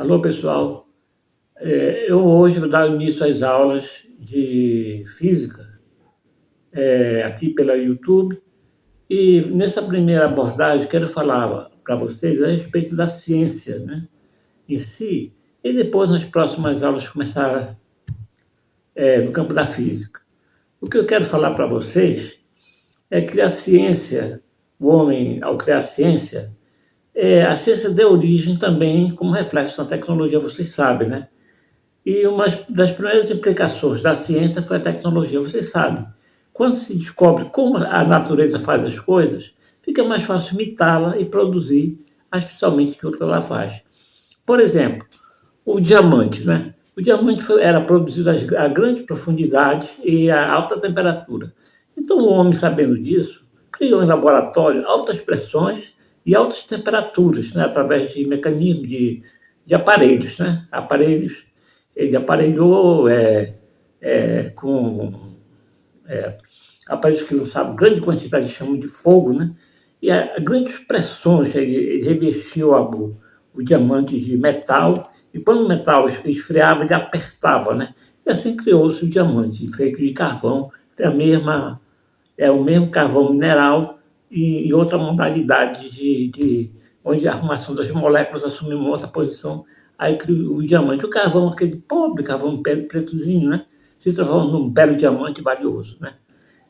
Alô, pessoal. Eu hoje vou dar início às aulas de física, aqui pela YouTube. E nessa primeira abordagem, quero falar para vocês a respeito da ciência, né, em si, e depois, nas próximas aulas, começar no campo da física. O que eu quero falar para vocês é que a ciência, o homem, ao criar a ciência deu origem também como reflexo na tecnologia, vocês sabem, né? E uma das primeiras implicações da ciência foi a tecnologia, vocês sabem. Quando se descobre como a natureza faz as coisas, fica mais fácil imitá-la e produzir artificialmente aquilo que ela faz. Por exemplo, o diamante, né? O diamante era produzido a grande profundidade e a alta temperatura. Então, o homem, sabendo disso, criou em laboratório altas pressões e altas temperaturas, né? Através de mecanismos de aparelhos, né? Ele aparelhou com aparelhos que lançavam grande quantidade de chama de fogo, né? E a grandes pressões, ele revestiu o diamante de metal, e quando o metal esfriava, ele apertava, né? E assim criou-se o diamante, feito de carvão, é o mesmo carvão mineral e outra modalidade onde a arrumação das moléculas assume uma outra posição, aí criou o diamante. O carvão, aquele pobre carvão pretozinho, né? Se transforma num belo diamante valioso, né?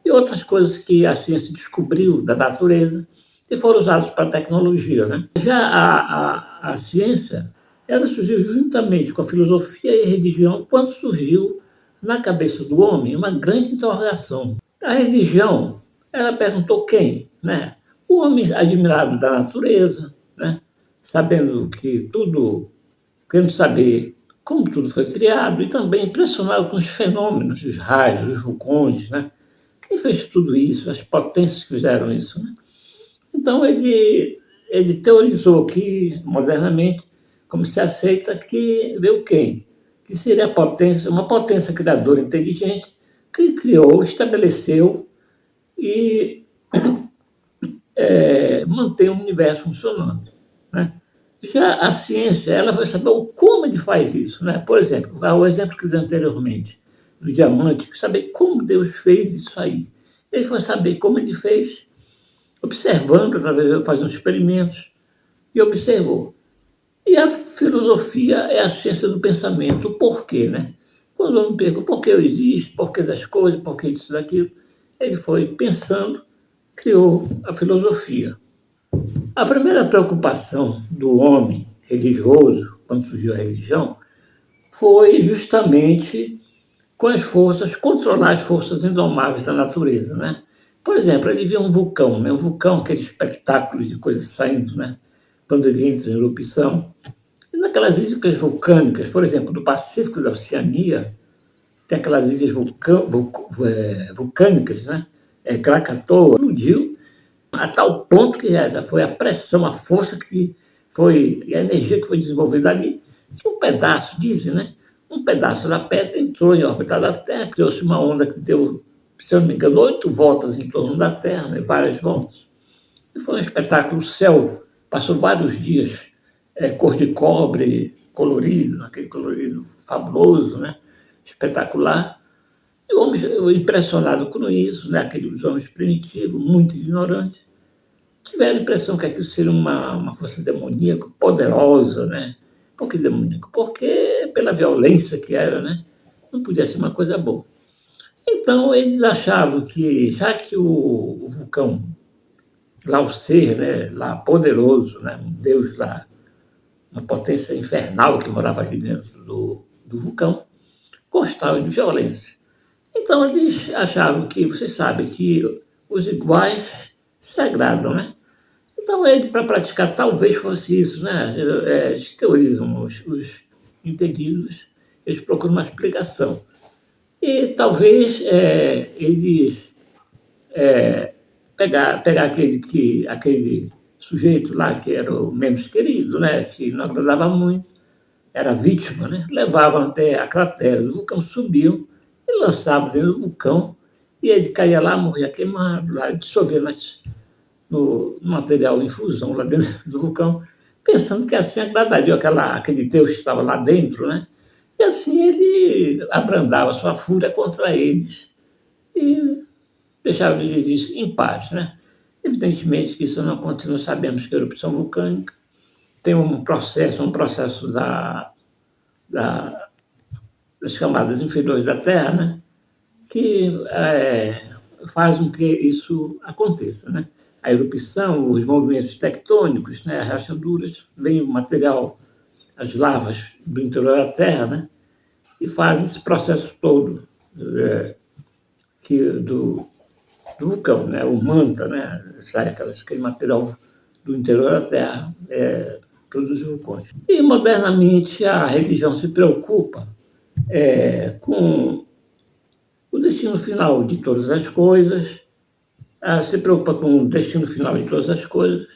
E outras coisas que a ciência descobriu da natureza e foram usadas para a tecnologia, né? Já a ciência, ela surgiu juntamente com a filosofia e a religião quando surgiu na cabeça do homem uma grande interrogação. A religião, ela perguntou quem, né? O homem admirado da natureza, né? Sabendo que tudo, querendo saber como tudo foi criado e também impressionado com os fenômenos, os raios, os vulcões, né? Quem fez tudo isso, as potências que fizeram isso, né? Então, ele teorizou que, modernamente, como se aceita que veio quem? Que seria uma potência criadora inteligente que criou, estabeleceu e mantém o universo funcionando, né? Já a ciência, ela vai saber como ele faz isso, né? Por exemplo, o exemplo que eu dei anteriormente, do diamante, saber como Deus fez isso aí. Ele foi saber como ele fez, observando, fazendo experimentos, e observou. E a filosofia é a ciência do pensamento, o porquê, né? Quando o homem pergunta por que eu existo, por que das coisas, por que disso, daquilo, ele foi pensando, criou a filosofia. A primeira preocupação do homem religioso, quando surgiu a religião, foi justamente com as forças, controlar as forças indomáveis da natureza, né? Por exemplo, ele via um vulcão, né? Um vulcão, aquele espetáculo de coisas saindo, né? Quando ele entra em erupção. E naquelas ilhas vulcânicas, por exemplo, no Pacífico da Oceania, tem aquelas ilhas vulcânicas, né? Krakatoa, explodiu a tal ponto que já foi a pressão, a força que foi, e a energia que foi desenvolvida ali, que um pedaço, dizem, né? Um pedaço da pedra entrou em órbita da Terra, criou-se uma onda que deu, se eu não me engano, 8 voltas em torno da Terra, né? Várias voltas. E foi um espetáculo. O céu passou vários dias cor de cobre, colorido, aquele colorido fabuloso, né? Espetacular. E o homem, impressionado com isso, né? Aqueles homens primitivos, muito ignorantes, tiveram a impressão que aquilo seria uma força demoníaca, poderosa, né? Por que demoníaca? Porque pela violência que era, né? Não podia ser uma coisa boa. Então, eles achavam que, já que o vulcão, lá o ser, né, lá poderoso, né, um deus lá, uma potência infernal que morava ali dentro do vulcão, gostava de violência. Então, eles achavam que, vocês sabem, que os iguais se agradam, né? Então, ele, para praticar, talvez fosse isso, né? Eles teorizam, os entendidos, eles procuram uma explicação. E talvez eles pegar aquele sujeito lá que era o menos querido, né? Que não agradava muito, era vítima, né? Levavam até a cratera do vulcão, subiam e lançavam dentro do vulcão, e ele caía lá, morria queimado, lá dissolvia no material em fusão lá dentro do vulcão, pensando que assim agradaria aquele Deus que estava lá dentro, né? E assim ele abrandava sua fúria contra eles e deixava eles em paz, né? Evidentemente que isso não aconteceu, nós sabemos que a erupção vulcânica tem um processo da, das camadas inferiores da Terra, né? Que faz com que isso aconteça, né? A erupção, os movimentos tectônicos, né? As rachaduras, vem o material, as lavas do interior da Terra, né? E faz esse processo todo do vulcão, né? O manta, né? Sai aquele material do interior da Terra, produz vulcões. E modernamente a religião se preocupa com o destino final de todas as coisas, se preocupa com o destino final de todas as coisas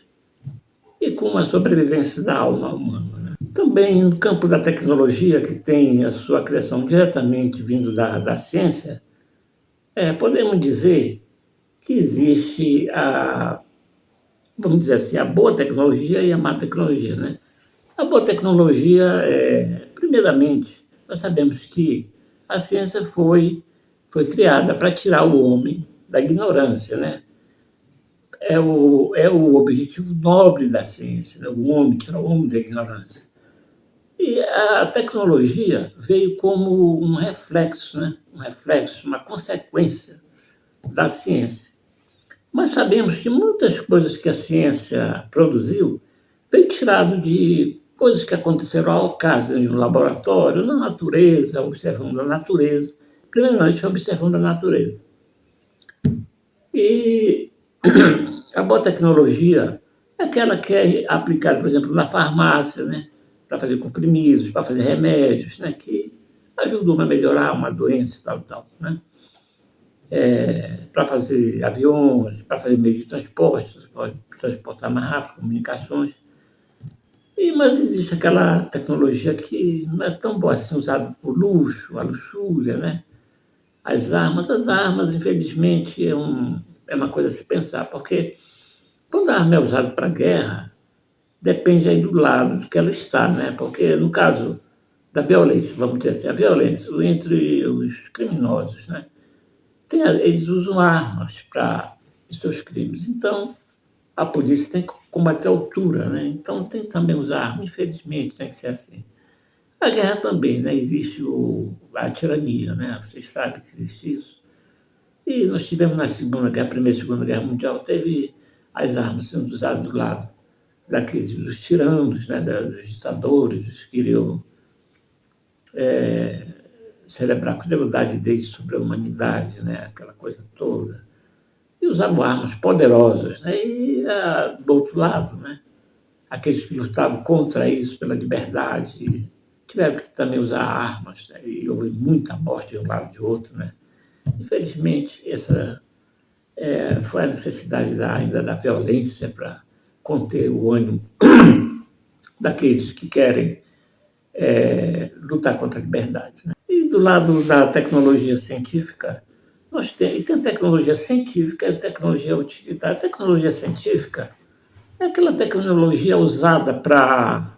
e com a sobrevivência da alma humana. Né? Também no campo da tecnologia, que tem a sua criação diretamente vindo da ciência, podemos dizer que existe vamos dizer assim, a boa tecnologia e a má tecnologia. Né? A boa tecnologia, primeiramente, nós sabemos que a ciência foi criada para tirar o homem da ignorância, né? É o objetivo nobre da ciência, né? O homem, tirar o homem da ignorância. E a tecnologia veio como um reflexo, né? Um reflexo, uma consequência da ciência. Mas sabemos que muitas coisas que a ciência produziu veio tirado de coisas que aconteceram ao acaso em um laboratório, na natureza, observando a natureza, primeiramente observando a natureza. E a boa tecnologia é aquela que é aplicada, por exemplo, na farmácia, né? Para fazer comprimidos, para fazer remédios, né? Que ajudam a melhorar uma doença e tal, né? Para fazer aviões, para fazer meios de transporte, pode transportar mais rápido, comunicações. Mas existe aquela tecnologia que não é tão boa assim, usada por luxo, a luxúria, né? As armas, infelizmente, é uma coisa a se pensar, porque quando a arma é usada para guerra, depende aí do lado que ela está, né? Porque no caso da violência, vamos dizer assim, a violência entre os criminosos, né? Eles usam armas para os seus crimes. Então, a polícia tem que combater a altura, né? Então, tem que também usar armas, infelizmente, tem que ser assim. A guerra também, né? Existe a tirania, né? Vocês sabem que existe isso. E nós tivemos na Primeira e Segunda Guerra Mundial, teve as armas sendo usadas do lado dos tiranos, né? Dos ditadores, os que queriam celebrar a crueldade deles sobre a humanidade, né? Aquela coisa toda. E usavam armas poderosas, né? E, do outro lado, né? Aqueles que lutavam contra isso, pela liberdade, tiveram que também usar armas, né? E houve muita morte de um lado e de outro, né? Infelizmente, essa foi a necessidade ainda da violência para conter o ânimo daqueles que querem lutar contra a liberdade. Né? E do lado da tecnologia científica, tem tecnologia científica e tecnologia utilitária. A tecnologia científica é aquela tecnologia usada para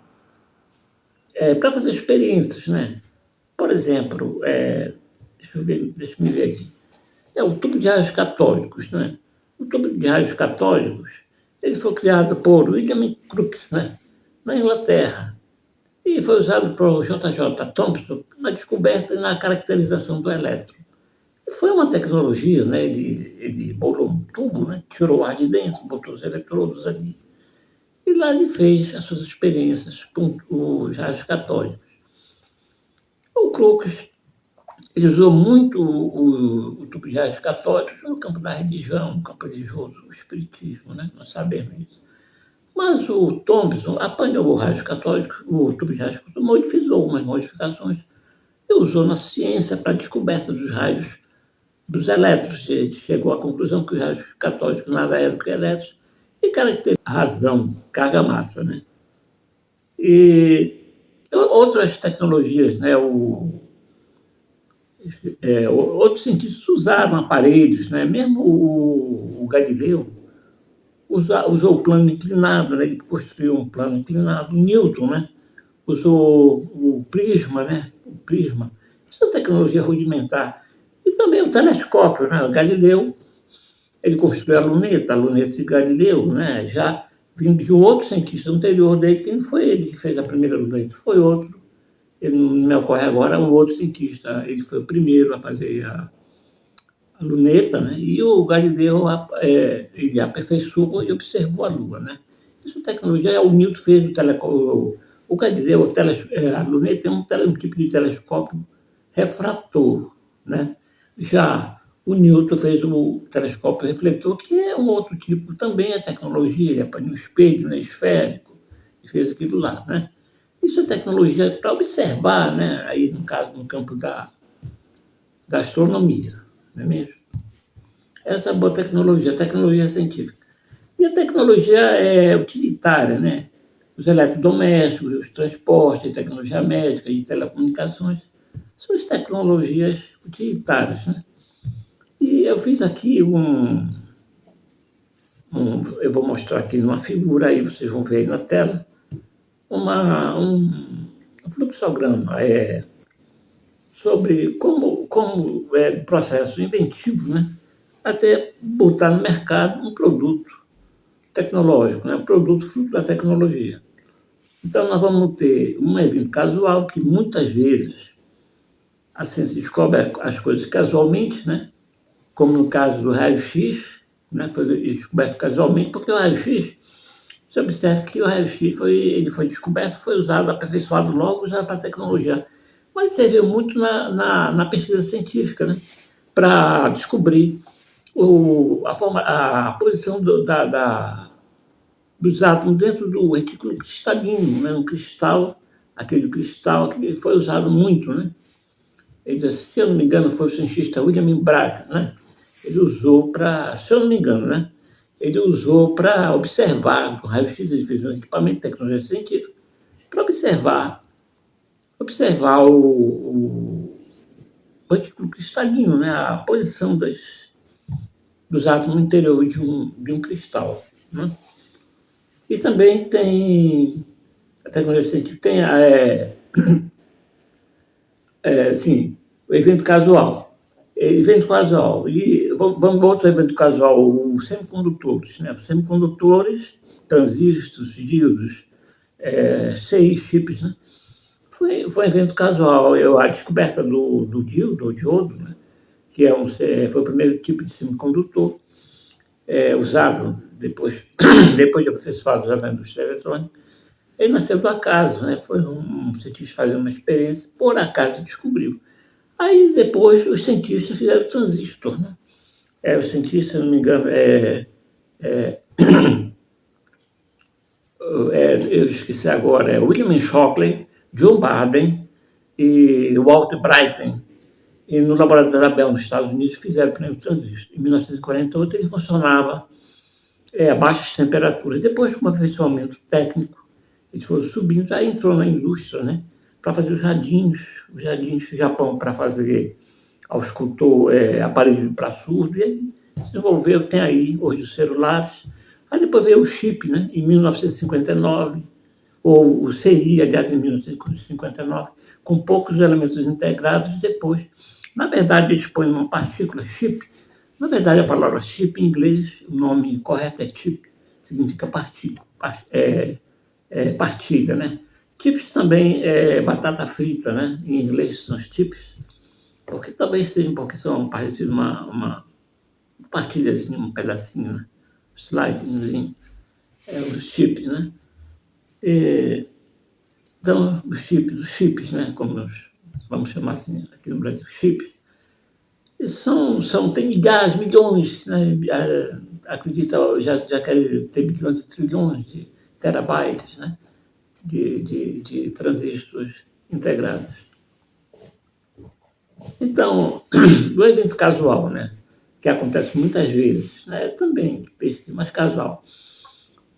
fazer experiências, né? Por exemplo, deixa eu ver aqui. O tubo de raios catódicos, né? O tubo de raios catódicos, ele foi criado por William Crookes, né? Na Inglaterra. E foi usado por J.J. Thomson na descoberta e na caracterização do elétron. E foi uma tecnologia, né? Ele bolou um tubo, né? Tirou o ar de dentro, botou os eletrodos ali. E lá ele fez as suas experiências com os raios catódicos. O Crookes, ele usou muito o tubo de raios catódicos no campo da religião, no campo religioso, o espiritismo, né? Nós sabemos isso. Mas o Thomson apanhou o tubo de raios catódicos, fez algumas modificações e usou na ciência para a descoberta dos raios dos elétrons. Ele chegou à conclusão que os raios catódicos nada eram que elétrons e caracterizou a razão, carga-massa, né? E outras tecnologias, né? Outros cientistas usaram aparelhos, né? Mesmo o Galileu usou o plano inclinado, né? Ele construiu um plano inclinado. Newton, né? Usou o prisma, né? O prisma. Isso é uma tecnologia rudimentar. E também o telescópio, né? O Galileu, ele construiu a luneta de Galileu, né? Já vindo de um outro cientista anterior dele, que não foi ele que fez a primeira luneta, foi outro. Ele não me ocorre agora, um outro cientista. Ele foi o primeiro a fazer a luneta, né? E o Galileu ele aperfeiçoou e observou a Lua, né? Isso é tecnologia, o Newton fez o Galileu, a luneta tem um tipo de telescópio refrator, né? Já o Newton fez o telescópio refletor, que é um outro tipo, também é tecnologia, ele apanhou um espelho, né, esférico, e fez aquilo lá, né? Isso é tecnologia para observar, né? Aí, no caso, no campo da astronomia, não é mesmo? Essa é a boa tecnologia, a tecnologia científica. E a tecnologia é utilitária, né? Os eletrodomésticos, os transportes, a tecnologia médica e telecomunicações são as tecnologias utilitárias, né? E eu fiz aqui eu vou mostrar aqui numa figura, aí vocês vão ver aí na tela, um fluxograma sobre como é o processo inventivo, né? Até botar no mercado um produto tecnológico, né? Um produto fruto da tecnologia. Então, nós vamos ter um evento casual que muitas vezes a ciência descobre as coisas casualmente, né? Como no caso do raio-x, né? Foi descoberto casualmente, porque o raio-x, você observa que o raio-x ele foi descoberto, foi usado, aperfeiçoado logo, usado para a tecnologia. Mas serviu muito na pesquisa científica, né? Para descobrir a posição dos átomos dentro do retículo cristalino, né? Um cristal, aquele cristal que foi usado muito, né? Ele, se eu não me engano, foi o cientista William Bragg, né? Ele usou para, se eu não me engano, né? Ele usou para observar, com raio-x, ele fez um equipamento de tecnologia científica, para observar o retículo cristalino, né? A posição dos átomos no interior de um cristal, né? E também tem a tecnologia científica, tem sim, o evento casual. Evento casual. E vamos outro evento casual, os semicondutores. Né? Os semicondutores, transistores, diodos, CI, chips, né? Foi um evento casual. A descoberta do diodo, né? Que foi o primeiro tipo de semicondutor usado depois de aperfeiçoado usado na indústria eletrônica. Ele nasceu do acaso, né? Foi um cientista fazendo uma experiência, por acaso descobriu. Aí depois os cientistas fizeram o transistor, né? Os cientistas, se não me engano, eu esqueci agora, William Shockley, John Barden e Walter Bryton. E no laboratório da Bell, nos Estados Unidos, fizeram o primeiro transistor. Em 1948 ele funcionava a baixas temperaturas. Depois, com um aperfeiçoamento técnico, eles foram subindo, aí entrou na indústria, né? Para fazer os radinhos do Japão, para fazer auscultor, aparelho para surdo, e aí desenvolveu, tem aí hoje os celulares. Aí depois veio o chip, né? Em 1959, ou o CI, aliás, em 1959, com poucos elementos integrados, depois, na verdade, eles põem uma partícula, chip. Na verdade, a palavra chip em inglês, o nome correto é chip, significa partilha, né? Chips também é batata frita, né? Em inglês são os chips, porque talvez sejam, porque são parecidos uma partilhazinha, um pedacinho, né? Slidezinho, os chips, né? Então, os chips, né? Como nós vamos chamar assim aqui no Brasil, chips, tem milhões, né? Acredito, já tem bilhões e trilhões de terabytes, né? De transistores integrados. Então, o evento casual, né? Que acontece muitas vezes, né? Também pesquisa, mas casual.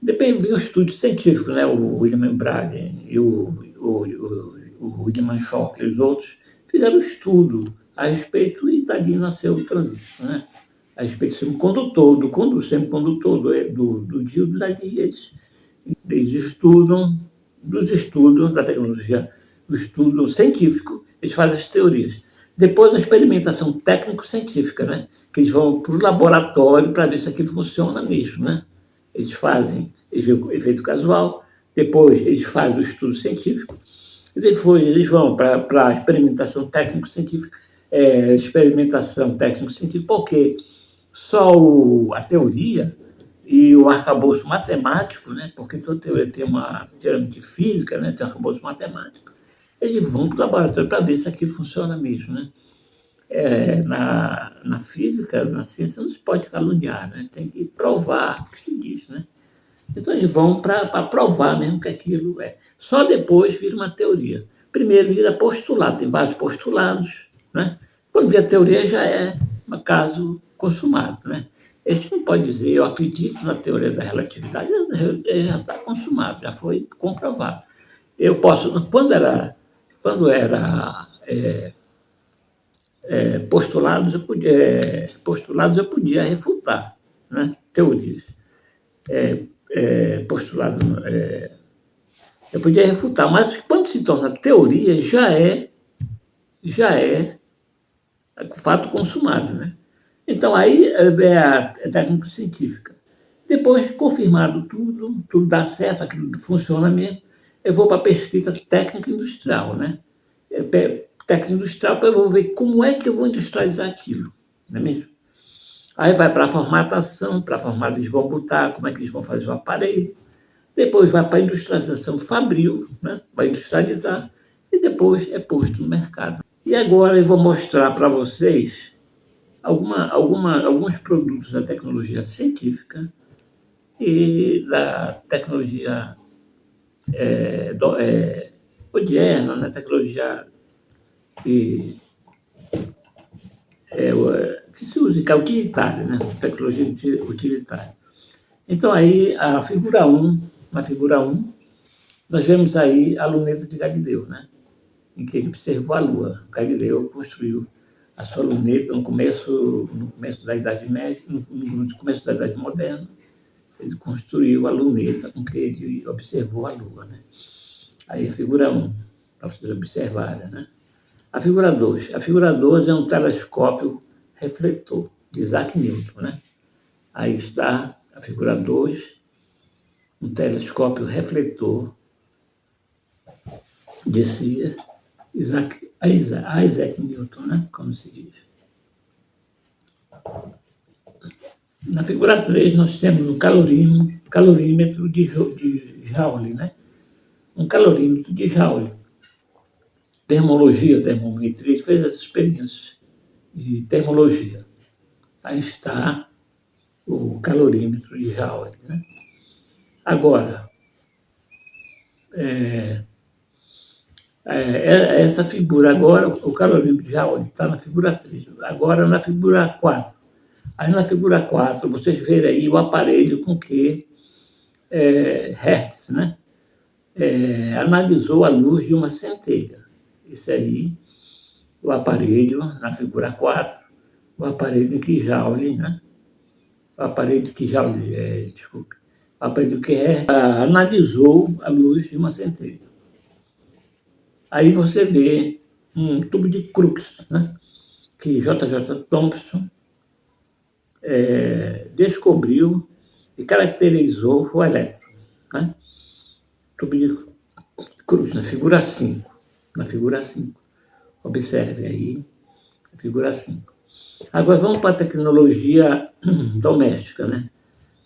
Depende do estudo científico, né? O William Bragg e o William Shockley e os outros fizeram estudo a respeito e dali nasceu o transistor, né? a respeito do semicondutor, do semicondutor, do díodo das redes. Eles estudam, dos estudos da tecnologia, do estudo científico, eles fazem as teorias. Depois a experimentação técnico-científica, né? Que eles vão para o laboratório para ver se aquilo funciona mesmo, né? Eles veem o efeito casual, depois eles fazem o estudo científico, e depois eles vão para a experimentação técnico-científica, porque só a teoria e o arcabouço matemático, né? Porque toda teoria tem geralmente física, né? Tem um arcabouço matemático. Eles vão para o laboratório para ver se aquilo funciona mesmo, né? Na física, na ciência, não se pode caluniar, né? Tem que provar o que se diz, né? Então eles vão para provar mesmo que aquilo é. Só depois vira uma teoria. Primeiro vira postulado, tem vários postulados, né? Quando vira teoria já é um caso consumado, né? A gente não pode dizer, eu acredito na teoria da relatividade, ele já está consumado, já foi comprovado. Eu posso, quando era postulados eu podia refutar, né? Teorias. Postulado, eu podia refutar, mas quando se torna teoria, já é fato consumado, né? Então, aí é a técnica científica. Depois de confirmado tudo dá certo, aquilo funciona mesmo, eu vou para a pesquisa técnica industrial, né? Técnica industrial para eu ver como é que eu vou industrializar aquilo, não é mesmo? Aí vai para a formatação, para a formatação eles vão botar como é que eles vão fazer o aparelho, depois vai para a industrialização fabril, né? Vai industrializar, e depois é posto no mercado. E agora eu vou mostrar para vocês alguns produtos da tecnologia científica e da tecnologia moderna, né? Tecnologia que se usa, que é utilitária, né? Tecnologia utilitária. Então, aí, na figura 1, nós vemos aí a luneta de Galileu, né? Em que ele observou a Lua. Galileu construiu a sua luneta no começo da Idade Média, no começo da Idade Moderna. Ele construiu a luneta com que ele observou a Lua, né? Aí a figura 1, para vocês observarem, né? A figura 2 é um telescópio refletor de Isaac Newton, né? Aí está a figura 2, um telescópio refletor de Isaac Newton, né? Como se diz. Na figura 3, nós temos um calorímetro de Joule, né? Um calorímetro de Joule. Termometria, fez as experiências de termologia. Aí está o calorímetro de Joule, né? Agora, essa figura, agora, o calorímetro de Joule está na figura 3, agora na figura 4. Aí na figura 4, vocês verem aí o aparelho com que Hertz, né? Analisou a luz de uma centelha. Esse aí, o aparelho, na figura 4, o aparelho que Joule, né? O aparelho que Joule, desculpe, o aparelho que Hertz analisou a luz de uma centelha. Aí você vê um tubo de Crookes, né? Que J.J. Thomson descobriu e caracterizou o elétron, né? Tubo de Crookes, na figura 5. Observe aí, a figura 5. Agora vamos para a tecnologia doméstica, né?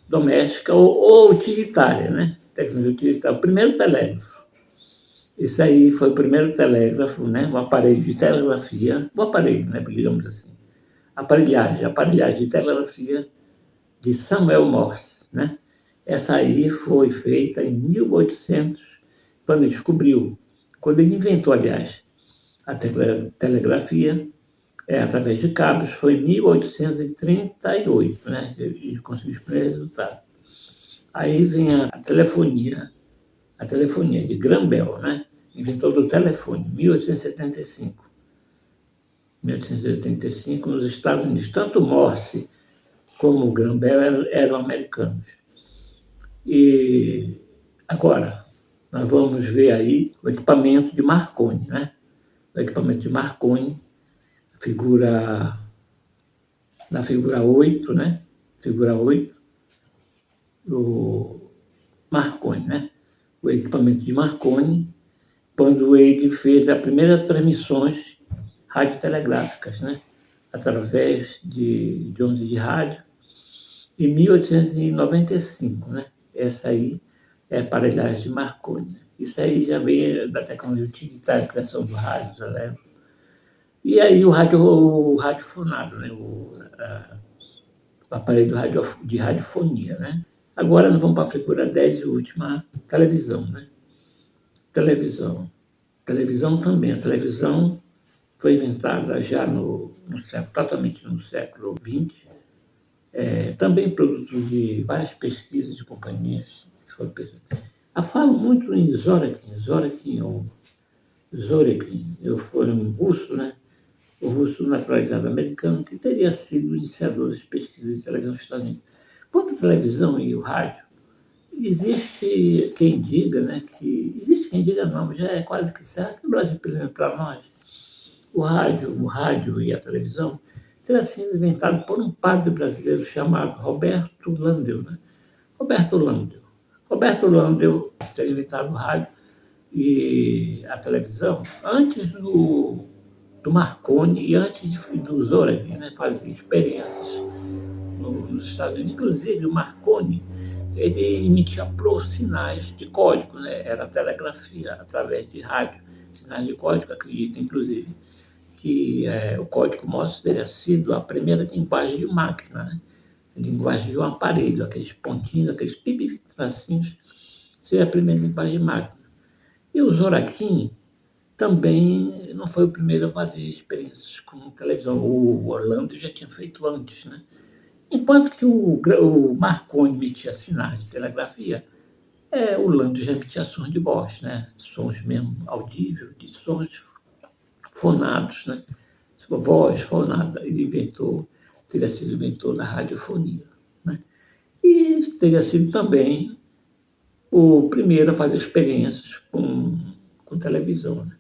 Doméstica ou utilitária, né? Tecnologia utilitária. O primeiro telégrafo. Esse aí foi o primeiro telégrafo, né? Um aparelho de telegrafia, né? Digamos assim. Aparelhagem de telegrafia de Samuel Morse, né? Essa aí foi feita em 1800, quando ele inventou, aliás, a telegrafia, através de cabos, foi em 1838, né? Ele conseguiu os primeiros resultados. Aí vem a telefonia de Graham Bell, né? Inventor do telefone, 1875. 1885, nos Estados Unidos. Tanto Morse como o Graham-Bell, eram americanos. E agora, nós vamos ver aí o equipamento de Marconi, né? O equipamento de Marconi, figura, na figura 8, né? Figura 8, o Marconi, né? O equipamento de Marconi, quando ele fez as primeiras transmissões radiotelegráficas, né? Através de ondas de rádio, em 1895, né? Essa aí é a aparelhagem de Marconi. Isso aí já vem da tecnologia utilitária, criação do rádio, dos elétrons. E aí o radiofonado, né? O aparelho de radiofonia, né? Agora nós vamos para a figura 10 e última, televisão, né? Televisão. Televisão também. A televisão foi inventada já no século, totalmente no século XX. Também produto de várias pesquisas de companhias que foram pesquisadas. Eu falo muito em Zorekin, foi um russo, né? O russo naturalizado americano, que teria sido o iniciador das pesquisas de televisão nos Estados Unidos. Quanto à televisão e o rádio, existe quem diga, né, existe quem diga não, mas já é quase que certo que no Brasil, pelo menos para nós, o rádio e a televisão terá sido inventado por um padre brasileiro chamado Roberto Landel, né? Roberto Landel teria inventado o rádio e a televisão antes do Marconi e antes do Zorekin, né? Fazia experiências nos Estados Unidos. Inclusive, o Marconi, ele emitia sinais de código, né? Era telegrafia através de rádio, sinais de código, acredito, inclusive, que o código Morse teria sido a primeira linguagem de máquina, né? A linguagem de um aparelho, aqueles pontinhos, aqueles pipi tracinhos, seria a primeira linguagem de máquina. E o Zorekin também não foi o primeiro a fazer experiências com televisão. O Orlando já tinha feito antes, né? Enquanto que o Marconi emitia sinais de telegrafia, o Lando já emitia sons de voz, né? Sons mesmo audíveis, de sons fonados, né? Voz fonada. Ele teria sido inventor da radiofonia, né? E teria sido também o primeiro a fazer experiências com televisão, né?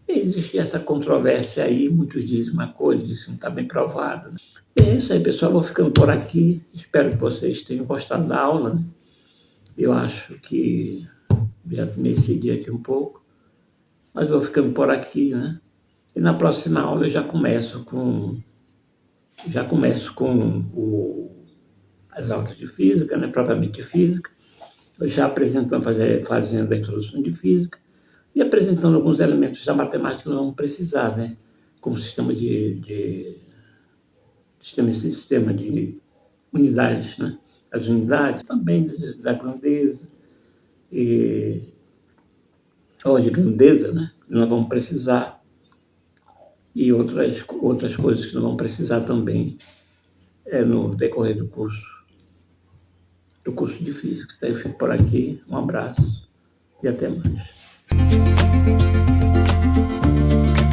E existe essa controvérsia aí, muitos dizem uma coisa, dizem que não está bem provado, né? E é isso aí, pessoal. Vou ficando por aqui. Espero que vocês tenham gostado da aula, né? Eu acho que já me excedi aqui um pouco, mas vou ficando por aqui, né? E na próxima aula eu já começo com as aulas de física, né? Propriamente física. Eu já fazendo a introdução de física e apresentando alguns elementos da matemática que nós vamos precisar, né? Como sistema de unidades, né? As unidades também da grandeza de grandeza, né? Que nós vamos precisar, e outras coisas que nós vamos precisar também no decorrer do curso de física. Então, eu fico por aqui, um abraço e até mais.